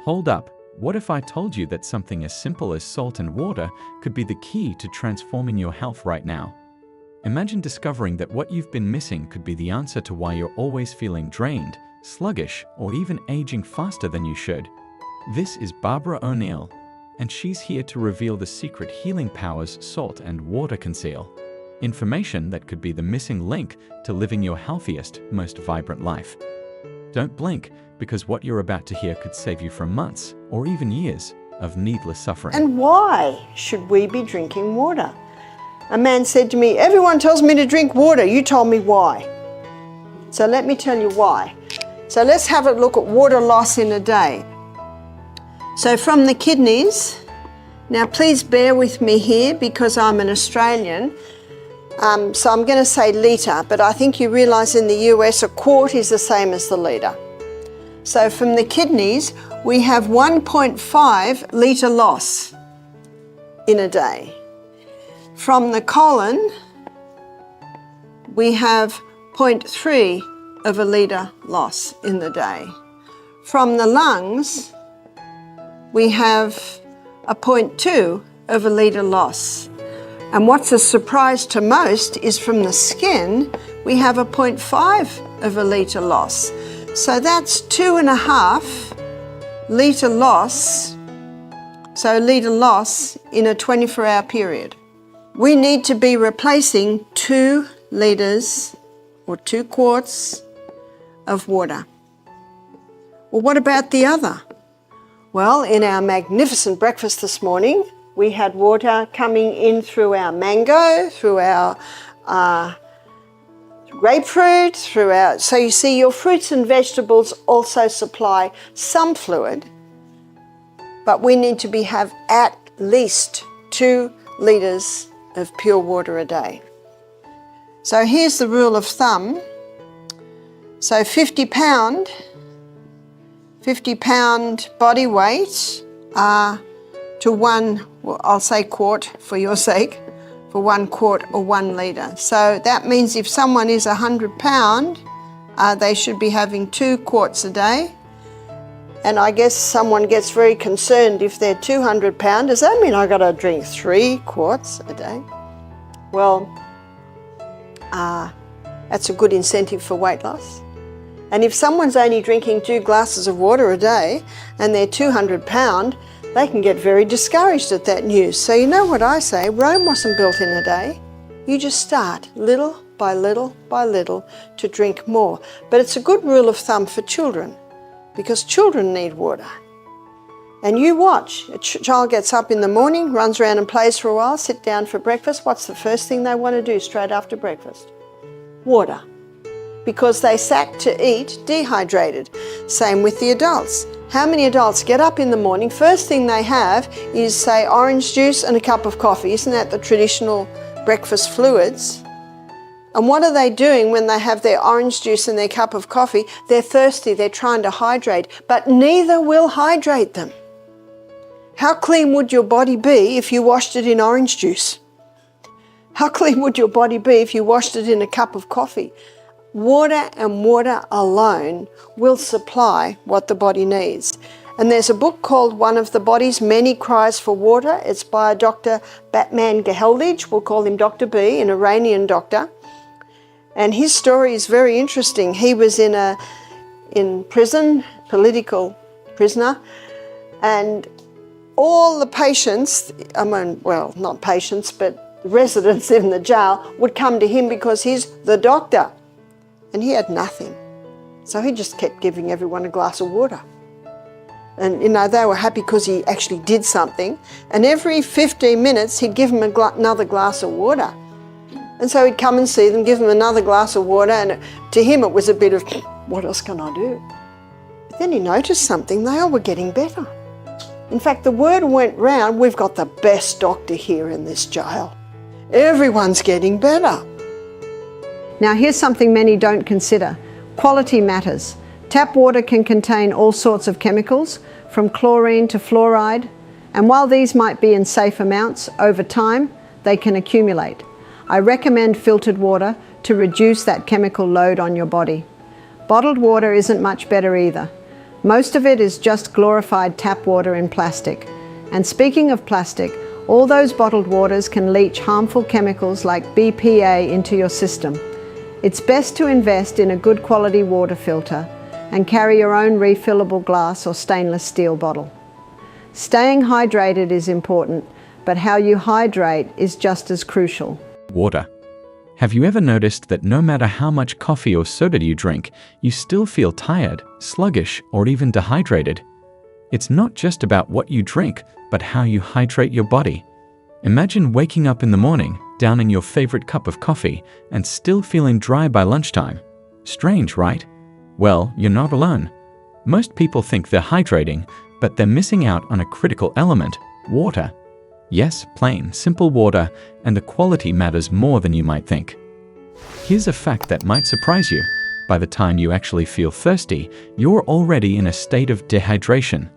Hold up, what if I told you that something as simple as salt and water could be the key to transforming your health right now? Imagine discovering that what you've been missing could be the answer to why you're always feeling drained, sluggish, or even aging faster than you should. This is Barbara O'Neill, and she's here to reveal the secret healing powers salt and water conceal. Information that could be the missing link to living your healthiest, most vibrant life. Don't blink, because what you're about to hear could save you from months, or even years, of needless suffering. And why should we be drinking water? A man said to me, "Everyone tells me to drink water, you told me why." So let me tell you why. So let's have a look at water loss in a day. So from the kidneys, now please bear with me here because I'm an Australian, so I'm going to say litre, but I think you realise in the US a quart is the same as the litre. So from the kidneys, we have 1.5 litre loss in a day. From the colon, we have 0.3 of a litre loss in the day. From the lungs, we have a 0.2 of a litre loss. And what's a surprise to most is from the skin, we have a 0.5 of a litre loss. So that's 2.5 litre loss, so litre loss in a 24-hour period. We need to be replacing 2 litres or 2 quarts of water. Well, what about the other? Well, in our magnificent breakfast this morning, we had water coming in through our mango, through our grapefruit, so you see your fruits and vegetables also supply some fluid, but we need to have at least 2 litres of pure water a day. So here's the rule of thumb. So 50 pound body weight to 1, well, I'll say quart for your sake, for 1 quart or 1 litre. So that means if someone is 100 pound, they should be having 2 quarts a day. And I guess someone gets very concerned if they're 200 pound, does that mean I got to drink 3 quarts a day? Well, that's a good incentive for weight loss. And if someone's only drinking 2 glasses of water a day and they're 200 pound, they can get very discouraged at that news. So you know what I say, Rome wasn't built in a day. You just start little by little by little to drink more. But it's a good rule of thumb for children because children need water. And you watch, a child gets up in the morning, runs around and plays for a while, sit down for breakfast. What's the first thing they want to do straight after breakfast? Water. Because they sat to eat dehydrated. Same with the adults. How many adults get up in the morning, first thing they have is, say, orange juice and a cup of coffee. Isn't that the traditional breakfast fluids? And what are they doing when they have their orange juice and their cup of coffee? They're thirsty, they're trying to hydrate, but neither will hydrate them. How clean would your body be if you washed it in orange juice? How clean would your body be if you washed it in a cup of coffee? Water and water alone will supply what the body needs. And there's a book called One of the Body's Many Cries for Water. It's by Dr. Batman Geheldage. We'll call him Dr. B, an Iranian doctor. And his story is very interesting. He was in prison, political prisoner, and all the patients, well, not patients, but residents in the jail would come to him because he's the doctor. And he had nothing. So he just kept giving everyone a glass of water. And, you know, they were happy because he actually did something. And every 15 minutes, he'd give them another glass of water. And so he'd come and see them, give them another glass of water. And to him, it was a bit of, what else can I do? But then he noticed something. They all were getting better. In fact, the word went round, we've got the best doctor here in this jail. Everyone's getting better. Now here's something many don't consider. Quality matters. Tap water can contain all sorts of chemicals, from chlorine to fluoride, and while these might be in safe amounts, over time they can accumulate. I recommend filtered water to reduce that chemical load on your body. Bottled water isn't much better either. Most of it is just glorified tap water in plastic. And speaking of plastic, all those bottled waters can leach harmful chemicals like BPA into your system. It's best to invest in a good quality water filter and carry your own refillable glass or stainless steel bottle. Staying hydrated is important, but how you hydrate is just as crucial. Water. Have you ever noticed that no matter how much coffee or soda you drink, you still feel tired, sluggish, or even dehydrated? It's not just about what you drink, but how you hydrate your body. Imagine waking up in the morning, downing your favorite cup of coffee, and still feeling dry by lunchtime. Strange, right? Well, you're not alone. Most people think they're hydrating, but they're missing out on a critical element: water. Yes, plain, simple water, and the quality matters more than you might think. Here's a fact that might surprise you. By the time you actually feel thirsty, you're already in a state of dehydration.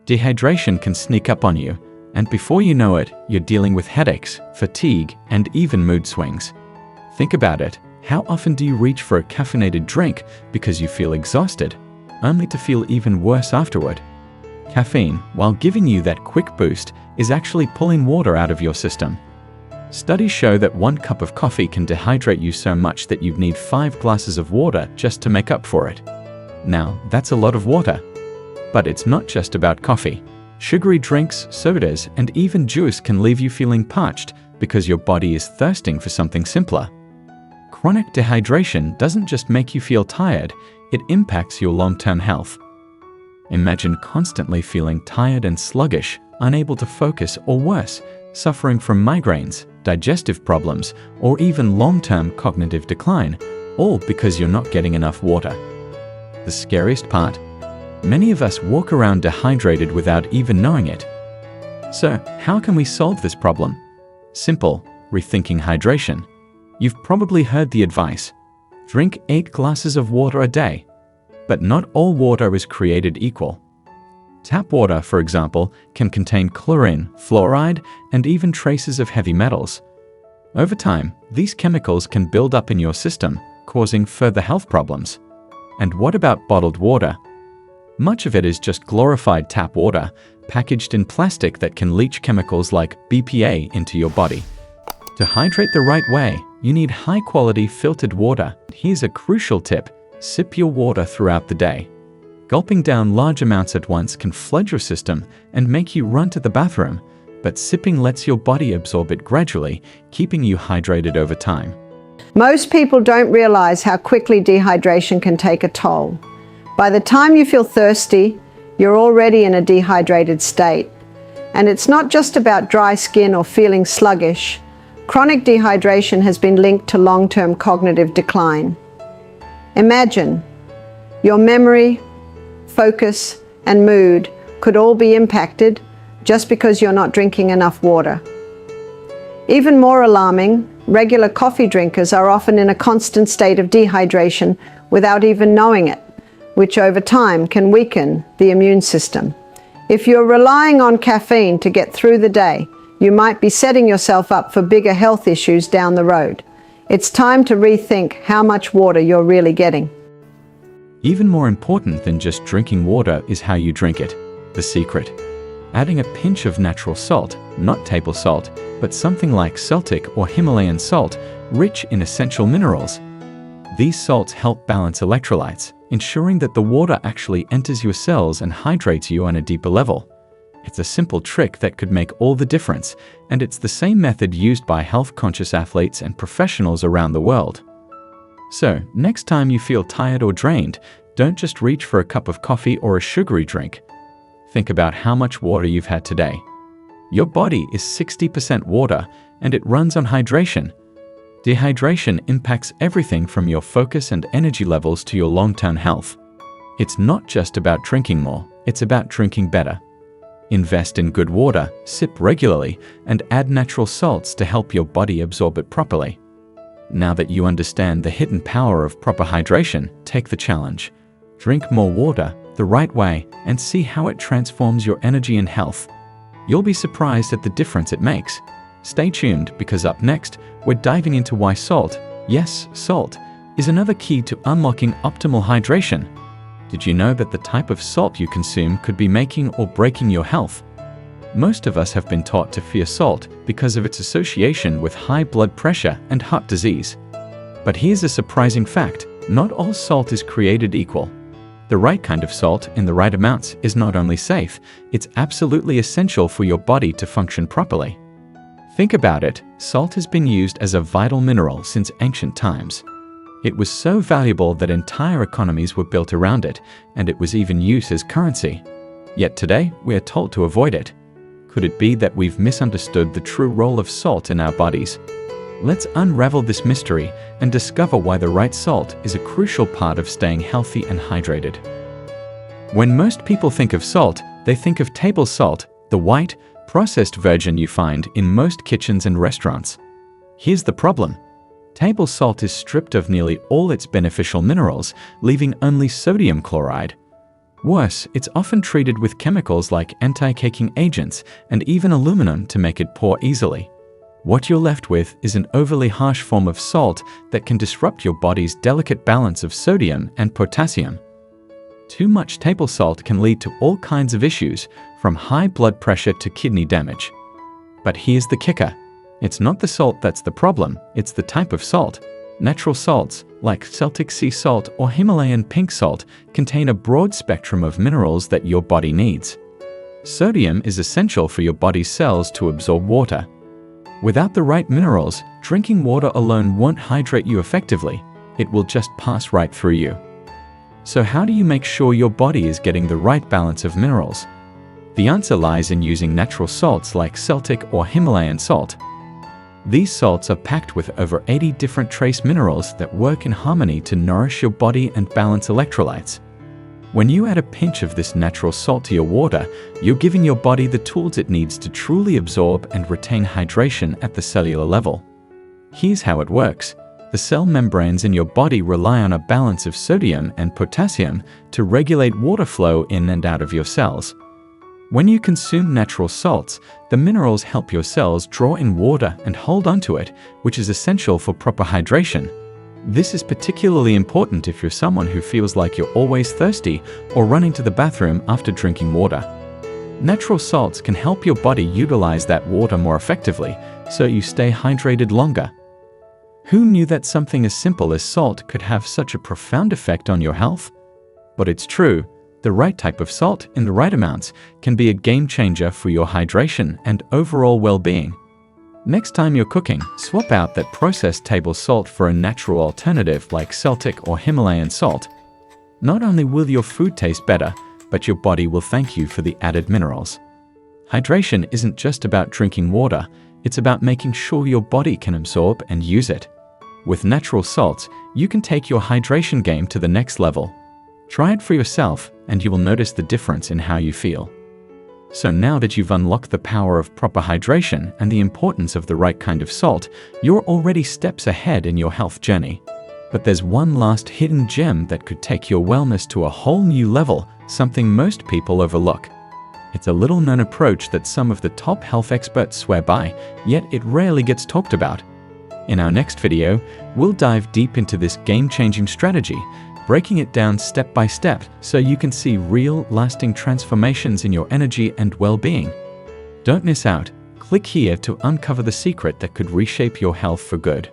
Dehydration can sneak up on you, and before you know it, you're dealing with headaches, fatigue, and even mood swings. Think about it. How often do you reach for a caffeinated drink because you feel exhausted, only to feel even worse afterward? Caffeine, while giving you that quick boost, is actually pulling water out of your system. Studies show that 1 cup of coffee can dehydrate you so much that you'd need 5 glasses of water just to make up for it. Now, that's a lot of water. But it's not just about coffee. Sugary drinks, sodas, and even juice can leave you feeling parched because your body is thirsting for something simpler. Chronic dehydration doesn't just make you feel tired, it impacts your long-term health. Imagine constantly feeling tired and sluggish, unable to focus, or worse, suffering from migraines, digestive problems, or even long-term cognitive decline, all because you're not getting enough water. The scariest part? Many of us walk around dehydrated without even knowing it. So, how can we solve this problem? Simple: rethinking hydration. You've probably heard the advice: drink 8 glasses of water a day. But not all water is created equal. Tap water, for example, can contain chlorine, fluoride, and even traces of heavy metals. Over time, these chemicals can build up in your system, causing further health problems. And what about bottled water? Much of it is just glorified tap water, packaged in plastic that can leach chemicals like BPA into your body. To hydrate the right way, you need high-quality filtered water. Here's a crucial tip: sip your water throughout the day. Gulping down large amounts at once can flood your system and make you run to the bathroom, but sipping lets your body absorb it gradually, keeping you hydrated over time. Most people don't realize how quickly dehydration can take a toll. By the time you feel thirsty, you're already in a dehydrated state. And it's not just about dry skin or feeling sluggish. Chronic dehydration has been linked to long-term cognitive decline. Imagine your memory, focus, and mood could all be impacted just because you're not drinking enough water. Even more alarming, regular coffee drinkers are often in a constant state of dehydration without even knowing it, which over time can weaken the immune system. If you're relying on caffeine to get through the day, you might be setting yourself up for bigger health issues down the road. It's time to rethink how much water you're really getting. Even more important than just drinking water is how you drink it. The secret: adding a pinch of natural salt, not table salt, but something like Celtic or Himalayan salt, rich in essential minerals. These salts help balance electrolytes, ensuring that the water actually enters your cells and hydrates you on a deeper level. It's a simple trick that could make all the difference, and it's the same method used by health-conscious athletes and professionals around the world. So, next time you feel tired or drained, don't just reach for a cup of coffee or a sugary drink. Think about how much water you've had today. Your body is 60% water, and it runs on hydration. Dehydration impacts everything from your focus and energy levels to your long-term health. It's not just about drinking more, it's about drinking better. Invest in good water, sip regularly, and add natural salts to help your body absorb it properly. Now that you understand the hidden power of proper hydration, take the challenge. Drink more water the right way and see how it transforms your energy and health. You'll be surprised at the difference it makes. Stay tuned, because up next, we're diving into why salt, yes, salt, is another key to unlocking optimal hydration. Did you know that the type of salt you consume could be making or breaking your health? Most of us have been taught to fear salt because of its association with high blood pressure and heart disease. But here's a surprising fact: not all salt is created equal. The right kind of salt in the right amounts is not only safe, it's absolutely essential for your body to function properly. Think about it, salt has been used as a vital mineral since ancient times. It was so valuable that entire economies were built around it, and it was even used as currency. Yet today, we are told to avoid it. Could it be that we've misunderstood the true role of salt in our bodies? Let's unravel this mystery and discover why the right salt is a crucial part of staying healthy and hydrated. When most people think of salt, they think of table salt, the white, processed version you find in most kitchens and restaurants. Here's the problem. Table salt is stripped of nearly all its beneficial minerals, leaving only sodium chloride. Worse, it's often treated with chemicals like anti-caking agents and even aluminum to make it pour easily. What you're left with is an overly harsh form of salt that can disrupt your body's delicate balance of sodium and potassium. Too much table salt can lead to all kinds of issues, from high blood pressure to kidney damage. But here's the kicker. It's not the salt that's the problem, it's the type of salt. Natural salts, like Celtic sea salt or Himalayan pink salt, contain a broad spectrum of minerals that your body needs. Sodium is essential for your body's cells to absorb water. Without the right minerals, drinking water alone won't hydrate you effectively. It will just pass right through you. So how do you make sure your body is getting the right balance of minerals? The answer lies in using natural salts like Celtic or Himalayan salt. These salts are packed with over 80 different trace minerals that work in harmony to nourish your body and balance electrolytes. When you add a pinch of this natural salt to your water, you're giving your body the tools it needs to truly absorb and retain hydration at the cellular level. Here's how it works. The cell membranes in your body rely on a balance of sodium and potassium to regulate water flow in and out of your cells. When you consume natural salts, the minerals help your cells draw in water and hold onto it, which is essential for proper hydration. This is particularly important if you're someone who feels like you're always thirsty or running to the bathroom after drinking water. Natural salts can help your body utilize that water more effectively, so you stay hydrated longer. Who knew that something as simple as salt could have such a profound effect on your health? But it's true. The right type of salt in the right amounts can be a game changer for your hydration and overall well-being. Next time you're cooking, swap out that processed table salt for a natural alternative like Celtic or Himalayan salt. Not only will your food taste better, but your body will thank you for the added minerals. Hydration isn't just about drinking water, it's about making sure your body can absorb and use it. With natural salts, you can take your hydration game to the next level. Try it for yourself, and you will notice the difference in how you feel. So now that you've unlocked the power of proper hydration and the importance of the right kind of salt, you're already steps ahead in your health journey. But there's one last hidden gem that could take your wellness to a whole new level, something most people overlook. It's a little-known approach that some of the top health experts swear by, yet it rarely gets talked about. In our next video, we'll dive deep into this game-changing strategy, breaking it down step by step so you can see real, lasting transformations in your energy and well-being. Don't miss out. Click here to uncover the secret that could reshape your health for good.